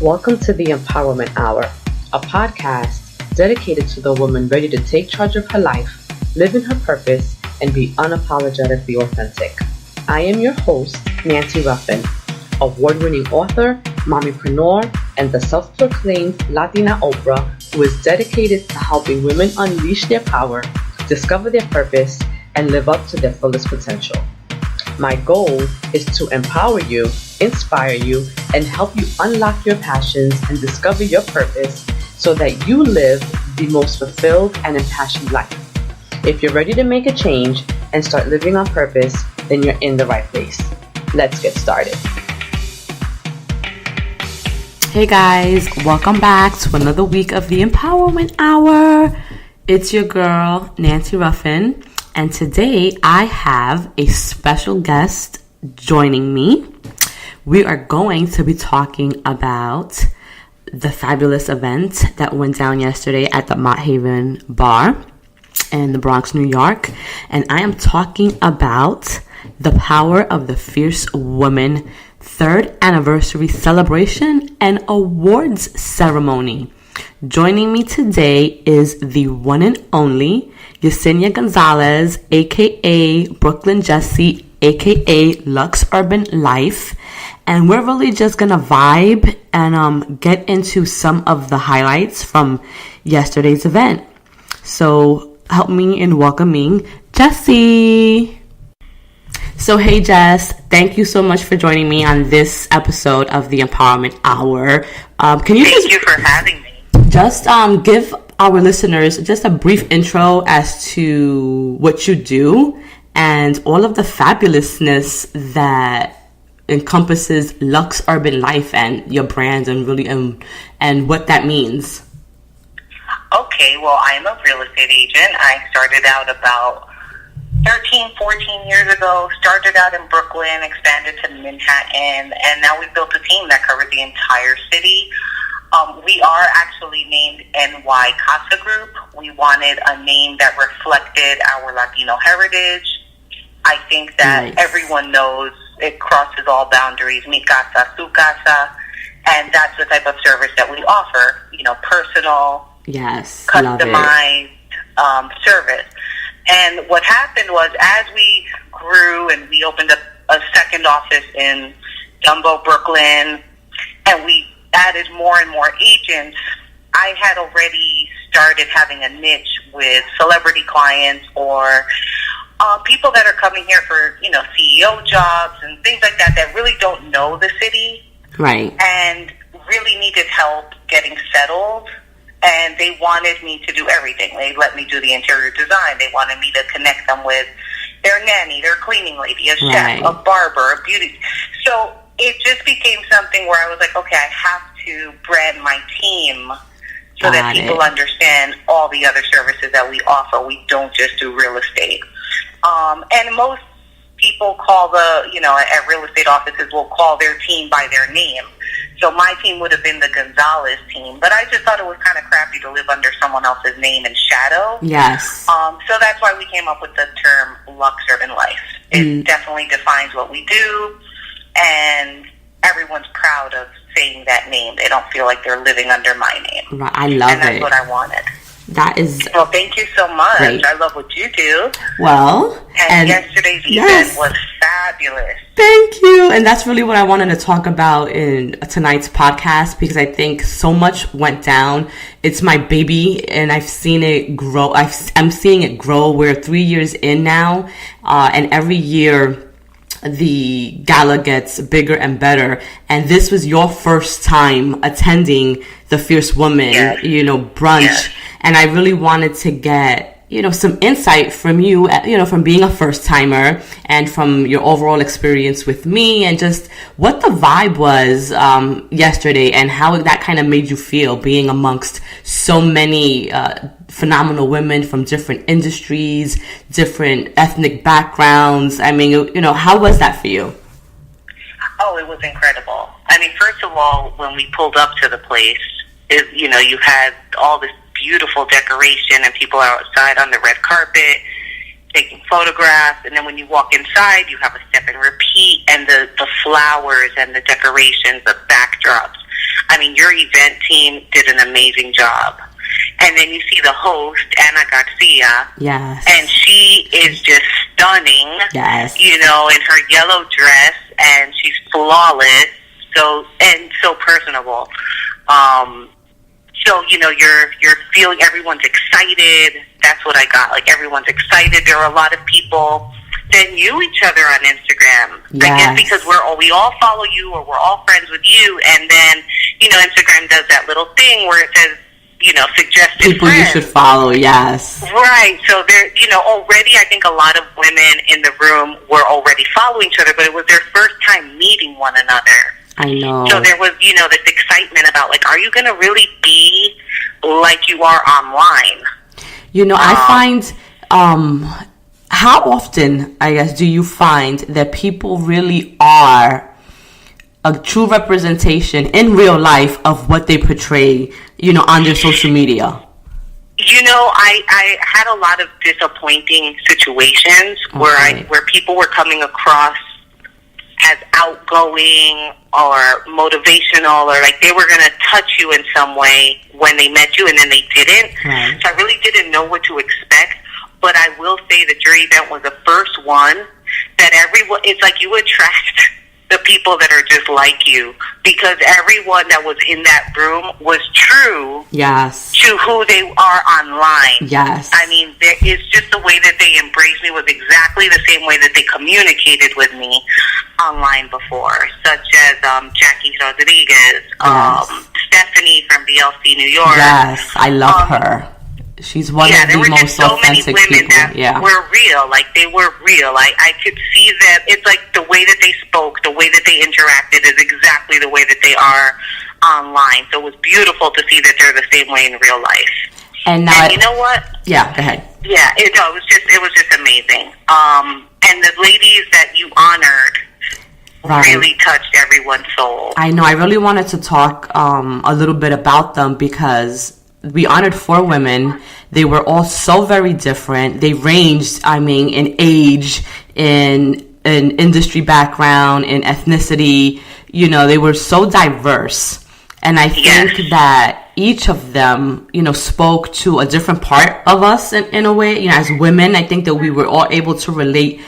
Welcome to the Empowerment Hour, a podcast dedicated to the woman ready to take charge of her life, live in her purpose, and be unapologetically authentic. I am your host, Nancy Ruffin, award-winning author, mommypreneur, and the self-proclaimed Latina Oprah who is dedicated to helping women unleash their power, discover their purpose, and live up to their fullest potential. My goal is to empower you, inspire you, and help you unlock your passions and discover your purpose so that you live the most fulfilled and impassioned life. If you're ready to make a change and start living on purpose, then you're in the right place. Let's get started. Hey guys, welcome back to another week of the Empowerment Hour. It's your girl, Nancy Ruffin. And today I have a special guest joining me. We are going to be talking about the fabulous event that went down yesterday at the Mott Haven Bar in the Bronx, New York. And I am talking about the Power of the Fierce Woman 3rd Anniversary Celebration and Awards Ceremony. Joining me today is the one and only Yesenia Gonzalez, aka Brooklyn Jessie, aka Lux Urban Life, and we're really just gonna vibe and get into some of the highlights from yesterday's event. So help me in welcoming Jessie. So hey Jess, thank you so much for joining me on this episode of the Empowerment Hour. Thank you for having me. Just give our listeners just a brief intro as to what you do and all of the fabulousness that encompasses Lux Urban Life and your brand and really and what that means. Okay, well, I'm a real estate agent. I started out about 14 years ago, started out in Brooklyn, expanded to Manhattan, and now we've built a team that covers the entire city. We are actually named NY Casa Group. We wanted a name that reflected our Latino heritage. I think that everyone knows it crosses all boundaries, mi casa, su casa, and that's the type of service that we offer, personal, customized service. And what happened was as we grew and we opened up a second office in Dumbo, Brooklyn, and we added more and more agents, I had already started having a niche with celebrity clients or people that are coming here for, CEO jobs and things like that really don't know the city. Right. And really needed help getting settled. And they wanted me to do everything. They let me do the interior design. They wanted me to connect them with their nanny, their cleaning lady, a chef, a barber, a beauty. So it just became something where I was like, okay, I have to brand my team so that people understand all the other services that we offer. We don't just do real estate. And most people call at real estate offices will call their team by their name. So my team would have been the Gonzalez team, but I just thought it was kind of crappy to live under someone else's name and shadow. Yes. So that's why we came up with the term Lux Urban Life. It definitely defines what we do, and everyone's proud of saying that name. They don't feel like they're living under my name. Right. I love it. And that's what I wanted. That is well. Thank you so much. Great. I love what you do. Well, and yesterday's event was fabulous. Thank you. And that's really what I wanted to talk about in tonight's podcast because I think so much went down. It's my baby, and I've seen it grow. I'm seeing it grow. We're 3 years in now, and every year the gala gets bigger and better. And this was your first time attending the Fierce Woman, brunch. Yes. And I really wanted to get, some insight from you, from being a first timer and from your overall experience with me and just what the vibe was yesterday and how that kind of made you feel being amongst so many phenomenal women from different industries, different ethnic backgrounds. I mean, how was that for you? Oh, it was incredible. I mean, first of all, when we pulled up to the place, you had all this beautiful decoration and people are outside on the red carpet taking photographs, and then when you walk inside you have a step and repeat and the flowers and the decorations, the backdrops. I mean, your event team did an amazing job. And then you see the host, Ana Garcia. Yes. And she is just stunning. Yes. You know, in her yellow dress, and she's flawless. So personable. So, you know, you're feeling everyone's excited. That's what I got. Like, everyone's excited. There are a lot of people that knew each other on Instagram. Yes. I guess because we all follow you, or we're all friends with you. And then, you know, Instagram does that little thing where it says, you know, suggested people friends. You should follow. Yes. Right. So there, you know, already I think a lot of women in the room were already following each other, but it was their first time meeting one another. I know. So there was, you know, this excitement about, like, are you going to really be like you are online? You know, I find, how often, I guess, do you find that people really are a true representation in real life of what they portray, you know, on their social media? You know, I had a lot of disappointing situations where people were coming across as outgoing or motivational, or like they were going to touch you in some way when they met you, and then they didn't. Right. So I really didn't know what to expect. But I will say the jury event was the first one that it's like you attract the people that are just like you, because everyone that was in that room was true. Yes. To who they are online. Yes. I mean, it's just the way that they embraced me was exactly the same way that they communicated with me online before, such as Jackie Rodriguez, yes. Stephanie from BLC New York. Yes, I love her. She's one of the most authentic people. That were real. Like, they were real. I could see that. It's like the way that they spoke, the way that they interacted is exactly the way that they are online. So it was beautiful to see that they're the same way in real life. And you know what? Yeah, go ahead. Yeah, it was just amazing. And the ladies that you honored really touched everyone's soul. I know. I really wanted to talk a little bit about them, because we honored 4 women. They were all so very different. They ranged, I mean, in age, in industry background, in ethnicity. You know, they were so diverse. And I think that each of them, you know, spoke to a different part of us in a way. You know, as women, I think that we were all able to relate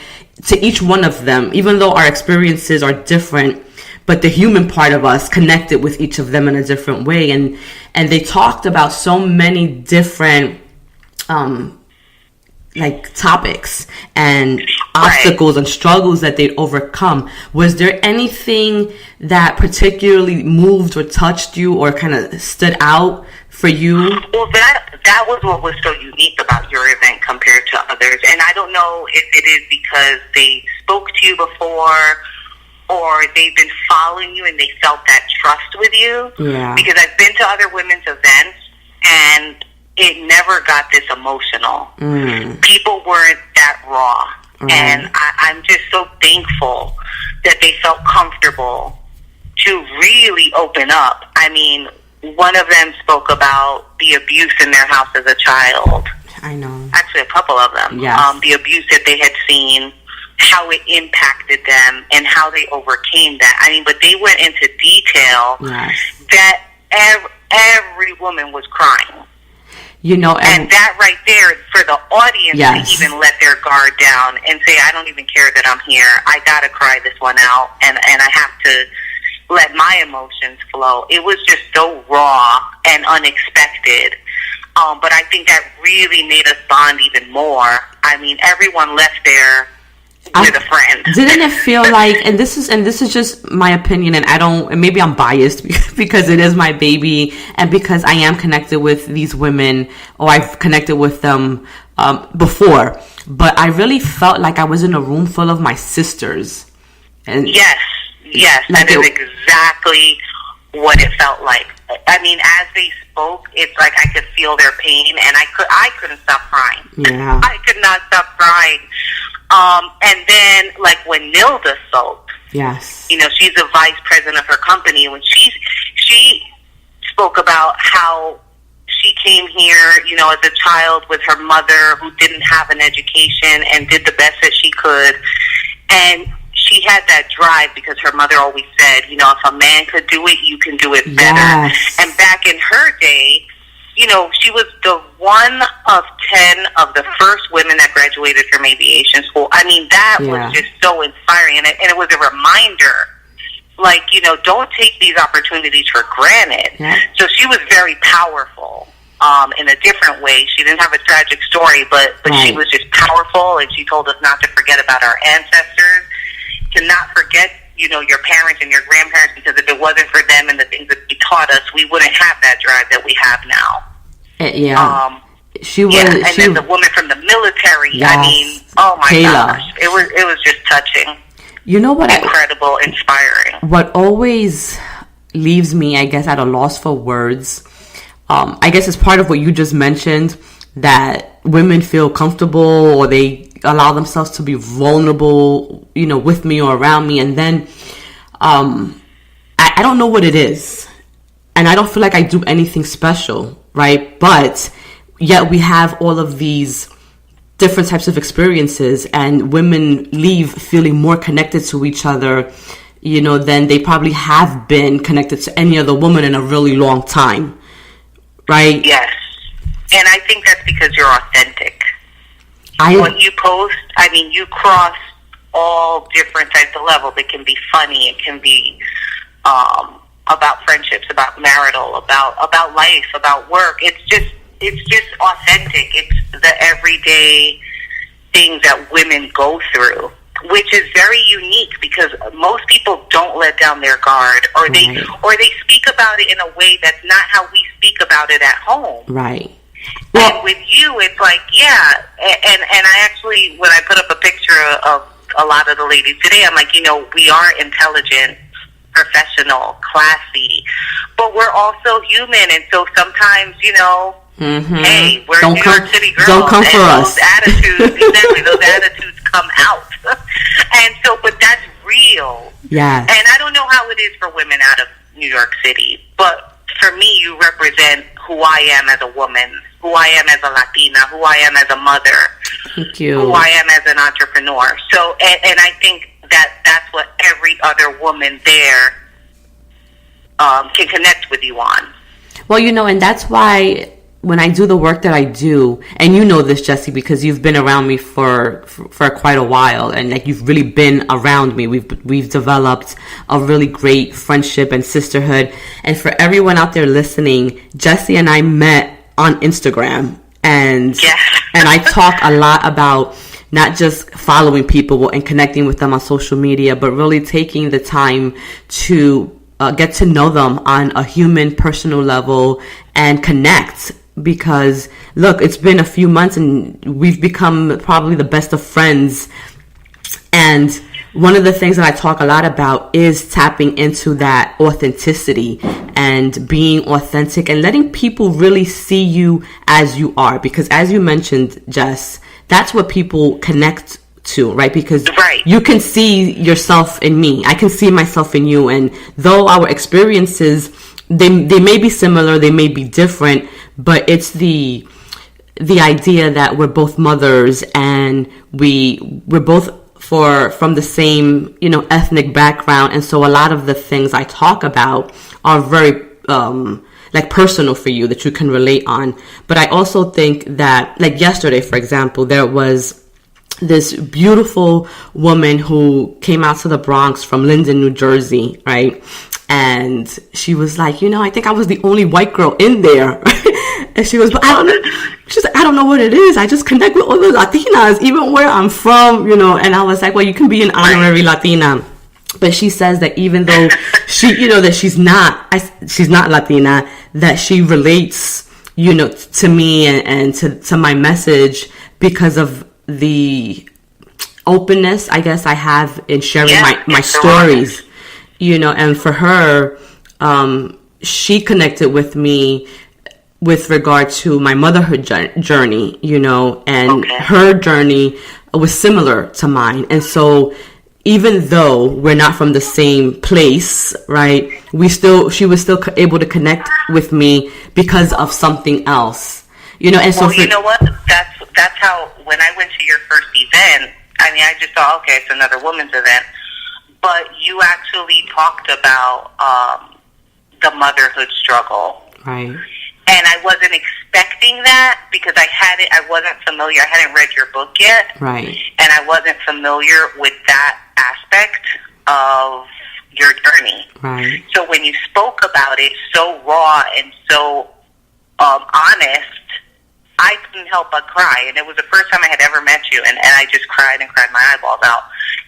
to each one of them, even though our experiences are different. But the human part of us connected with each of them in a different way. And they talked about so many different like topics and obstacles and struggles that they'd overcome. Was there anything that particularly moved or touched you or kind of stood out for you? Well, that was what was so unique about your event compared to others. And I don't know if it is because they spoke to you before, or they've been following you and they felt that trust with you. Yeah. Because I've been to other women's events and it never got this emotional. People weren't that raw. Right. And I'm just so thankful that they felt comfortable to really open up. I mean, one of them spoke about the abuse in their house as a child. I know. Actually, a couple of them. Yes. The abuse that they had seen, how it impacted them, and how they overcame that. I mean, but they went into detail that every woman was crying. You know, and that right there, for the audience to even let their guard down and say, I don't even care that I'm here. I got to cry this one out, and I have to let my emotions flow. It was just so raw and unexpected. But I think that really made us bond even more. I mean, everyone left there with a friend. Didn't it feel like, and this is just my opinion, and maybe I'm biased because it is my baby, and because I am connected with these women, or I've connected with them before, but I really felt like I was in a room full of my sisters. And yes, like that is exactly what it felt like. I mean, as they spoke, it's like I could feel their pain, and I couldn't stop crying. Yeah, I could not stop crying. And then, like, when Nilda spoke, yes, you know, she's the vice president of her company. When she spoke about how she came here, you know, as a child with her mother who didn't have an education and did the best that she could, and she had that drive because her mother always said, you know, if a man could do it, you can do it better. Yes. And back in her day, you know, she was the one of 10 of the first women that graduated from aviation school. I mean, that was just so inspiring. And it was a reminder, like, you know, don't take these opportunities for granted. Yeah. So she was very powerful in a different way. She didn't have a tragic story, but she was just powerful, and she told us not to forget about our ancestors, to not forget, you know, your parents and your grandparents, because if it wasn't for them and the things that they taught us, we wouldn't have that drive that we have now. She was, and then the woman from the military. Yes. I mean, oh my Kayla. gosh, it was just touching. You know what? Incredible, inspiring. What always leaves me, I guess, at a loss for words. I guess it's part of what you just mentioned, that women feel comfortable or they allow themselves to be vulnerable, you know, with me or around me. And then I don't know what it is. And I don't feel like I do anything special, right? But yet we have all of these different types of experiences, and women leave feeling more connected to each other, you know, than they probably have been connected to any other woman in a really long time. Right? Yes. And I think that's because you're authentic. What you post, I mean, you cross all different types of levels. It can be funny. It can be about friendships, about marital, about life, about work. It's just authentic. It's the everyday things that women go through, which is very unique because most people don't let down their guard, or they speak about it in a way that's not how we speak about it at home. Right. Well, and with you, it's like, and I actually, when I put up a picture of a lot of the ladies today, I'm like, you know, we are intelligent, professional, classy, but we're also human, and so sometimes, you know, hey, we're New York City girls, don't come for us. Those attitudes, exactly, those attitudes come out. And so, but that's real. Yeah. And I don't know how it is for women out of New York City, but for me, you represent who I am as a woman, who I am as a Latina, who I am as a mother, Thank you. who I am as an entrepreneur. So, and I think that's what every other woman there can connect with you on. Well, you know, and that's why when I do the work that I do, and you know this, Jessie, because you've been around me for quite a while, and like you've really been around me. We've developed a really great friendship and sisterhood. And for everyone out there listening, Jessie and I met on Instagram, and I talk a lot about not just following people and connecting with them on social media, but really taking the time to get to know them on a human, personal level and connect. Because, look, it's been a few months and we've become probably the best of friends. And one of the things that I talk a lot about is tapping into that authenticity and being authentic and letting people really see you as you are. Because as you mentioned, Jess, that's what people connect to, right? Because you can see yourself in me. I can see myself in you. And though our experiences, they may be similar, they may be different, but it's the idea that we're both mothers and we're both from the same, you know, ethnic background. And so a lot of the things I talk about are very like personal for you, that you can relate on. But I also think that, like yesterday, for example, there was this beautiful woman who came out to the Bronx from Linden, New Jersey, right? And she was like, you know, I think I was the only white girl in there. And she was, but I don't know. She's like, I don't know what it is. I just connect with all the Latinas, even where I'm from, you know. And I was like, well, you can be an honorary Latina. But she says that even though she, you know, that she's not Latina, that she relates, you know, to me and to my message because of the openness, I guess, I have in sharing my stories, you know. And for her, she connected with me with regard to my motherhood journey, you know, and her journey was similar to mine. And so even though we're not from the same place, right, she was still able to connect with me because of something else, you know. And so you know what, that's how, when I went to your first event, I mean, I just thought, okay, it's another woman's event. but you actually talked about the motherhood struggle. Right. And I wasn't expecting that because I wasn't familiar. I hadn't read your book yet. Right. And I wasn't familiar with that aspect of your journey. Right. So when you spoke about it so raw and so honest, I couldn't help but cry. And it was the first time I had ever met you, and I just cried and cried my eyeballs out.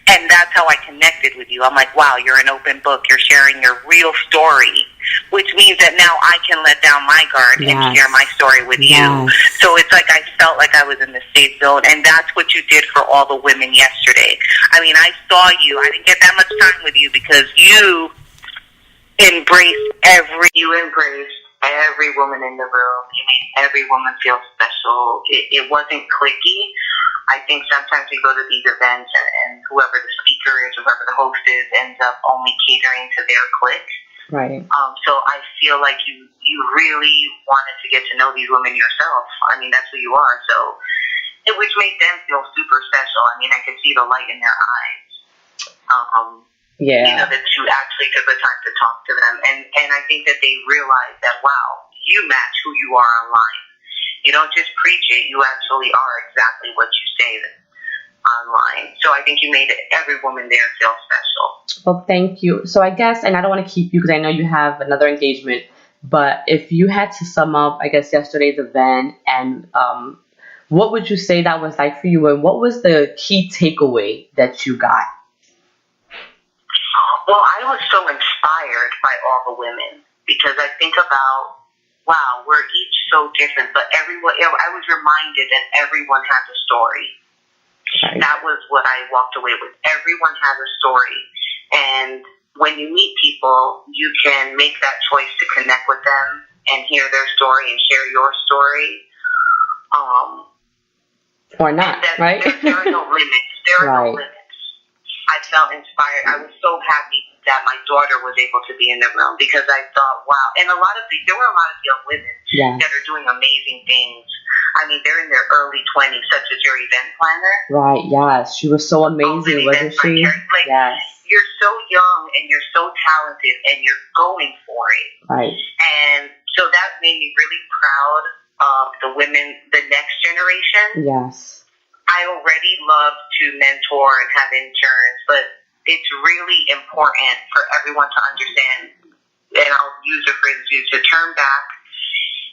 And that's how I connected with you. I'm like, wow, you're an open book. You're sharing your real story, which means that now I can let down my guard and share my story with you. So it's like I felt like I was in the safe zone, and that's what you did for all the women yesterday. I mean, I saw you. I didn't get that much time with you because you embraced every woman in the room. You made every woman feel special. It wasn't cliquey. I think sometimes we go to these events and whoever the speaker is, whoever the host is, ends up only catering to their clique. Right. So I feel like you really wanted to get to know these women yourself. I mean, that's who you are. So, which made them feel super special. I mean, I could see the light in their eyes. You know, that you actually took the time to talk to them. And I think that they realized that, wow, you match who you are online. You don't just preach it. You actually are exactly what you say online. So I think you made every woman there feel special. Well, thank you. So I guess, and I don't want to keep you because I know you have another engagement, but if you had to sum up, I guess, yesterday's event and what would you say that was like for you, and what was the key takeaway that you got? Well, I was so inspired by all the women because I think about, wow, we're each so different, but everyone, I was reminded that everyone has a story. Right. That was what I walked away with. Everyone has a story. And when you meet people, you can make that choice to connect with them and hear their story and share your story. Or not, right? There are no limits. There are no limits. I felt inspired. I was so happy that my daughter was able to be in the room because I thought, wow. And there were a lot of young women that are doing amazing things. I mean, they're in their early 20s, such as your event planner. Right, yes. She was so amazing, wasn't she? Like, yes. You're so young and you're so talented and you're going for it. Right. And so that made me really proud of the women, the next generation. Yes. I already love to mentor and have interns, but it's really important for everyone to understand, and I'll use a phrase to turn back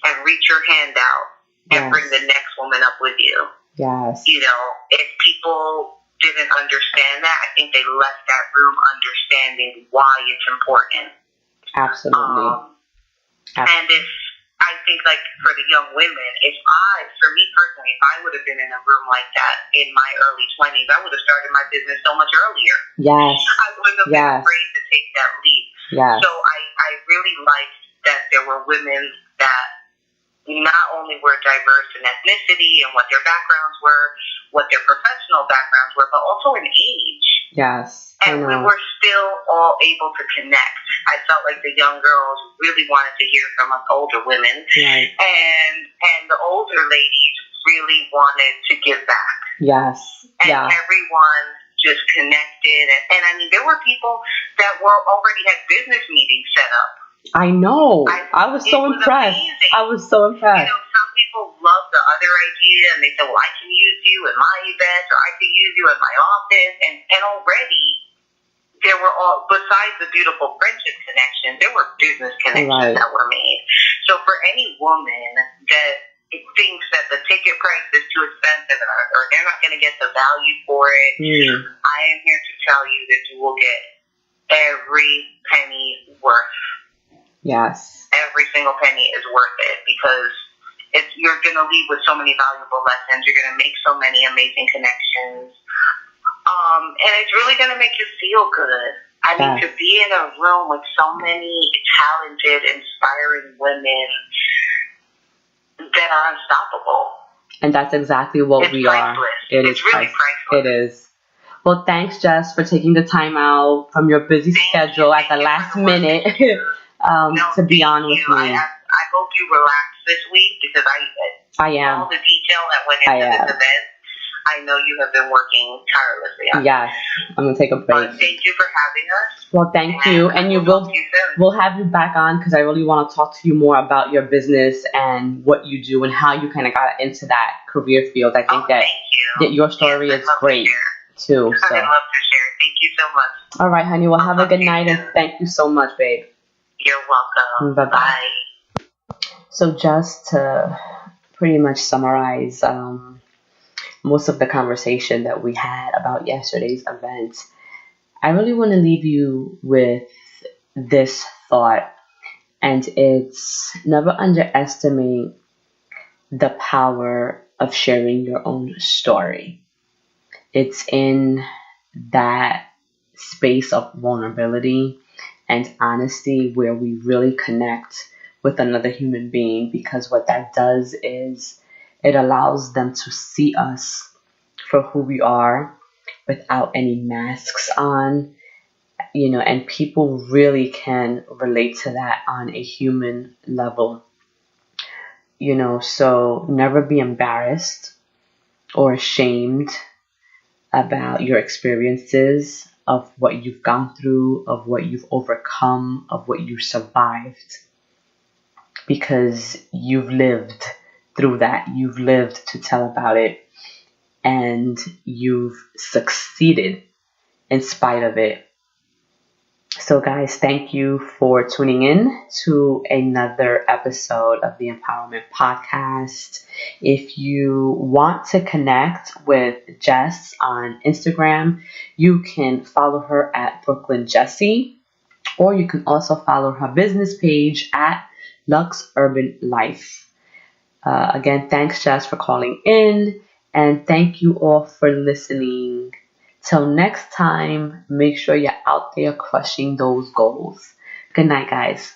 and reach your hand out and bring the next woman up with you. Yes. You know, if people didn't understand that, I think they left that room understanding why it's important. Absolutely. And I think, like, for the young women, for me personally, if I would have been in a room like that in my early 20s, I would have started my business so much earlier. Yes. I wouldn't have been afraid to take that leap. Yes. So I really liked that there were women that not only were diverse in ethnicity and what their backgrounds were, what their professional backgrounds were, but also in age. Yes. And we were still all able to connect. I felt like the young girls really wanted to hear from us older women. Right. And the older ladies really wanted to give back. Yes. And everyone just connected. And I mean, there were people that already had business meetings set up. I know. I was so impressed. Amazing. I was so impressed. You know, some people love the other idea and they say, well, I can use you in my events or I can use you in my office. And already there were besides the beautiful friendship connections, there were business connections that were made. So for any woman that thinks that the ticket price is too expensive or they're not going to get the value for it, I am here to tell you that you will get every penny worth. Yes. Every single penny is worth it because you're going to leave with so many valuable lessons. You're going to make so many amazing connections. And it's really going to make you feel good. I mean, to be in a room with so many talented, inspiring women that are unstoppable. And that's exactly what we priceless. are. It's really priceless. It is. Well, thanks, Jess, for taking the time out from your busy schedule at the last minute to be on with me. I hope you relax this week because I am. All the detail that went into this event. I know you have been working tirelessly on. Yes, I'm going to take a break. Thank you for having us. Well, thank you. And we'll have you back on because I really want to talk to you more about your business and what you do and how you kind of got into that career field. I think that your story is great too. So. I'd love to share. Thank you so much. All right, honey. Well, have a good night and thank you so much, babe. You're welcome. Bye-bye. Bye. So just to pretty much summarize most of the conversation that we had about yesterday's event, I really want to leave you with this thought, and it's never underestimate the power of sharing your own story. It's in that space of vulnerability and honesty where we really connect with another human being, because what that does is it allows them to see us for who we are without any masks on, and people really can relate to that on a human level, so never be embarrassed or ashamed about your experiences, of what you've gone through, of what you've overcome, of what you survived, because you've lived through that. You've lived to tell about it, and you've succeeded in spite of it. So guys, thank you for tuning in to another episode of the Empowerment Podcast. If you want to connect with Jess on Instagram, you can follow her at Brooklyn Jessie, or you can also follow her business page at Lux Urban Life. Again, thanks Jess for calling in, and thank you all for listening. Till next time, make sure you're out there crushing those goals. Good night, guys.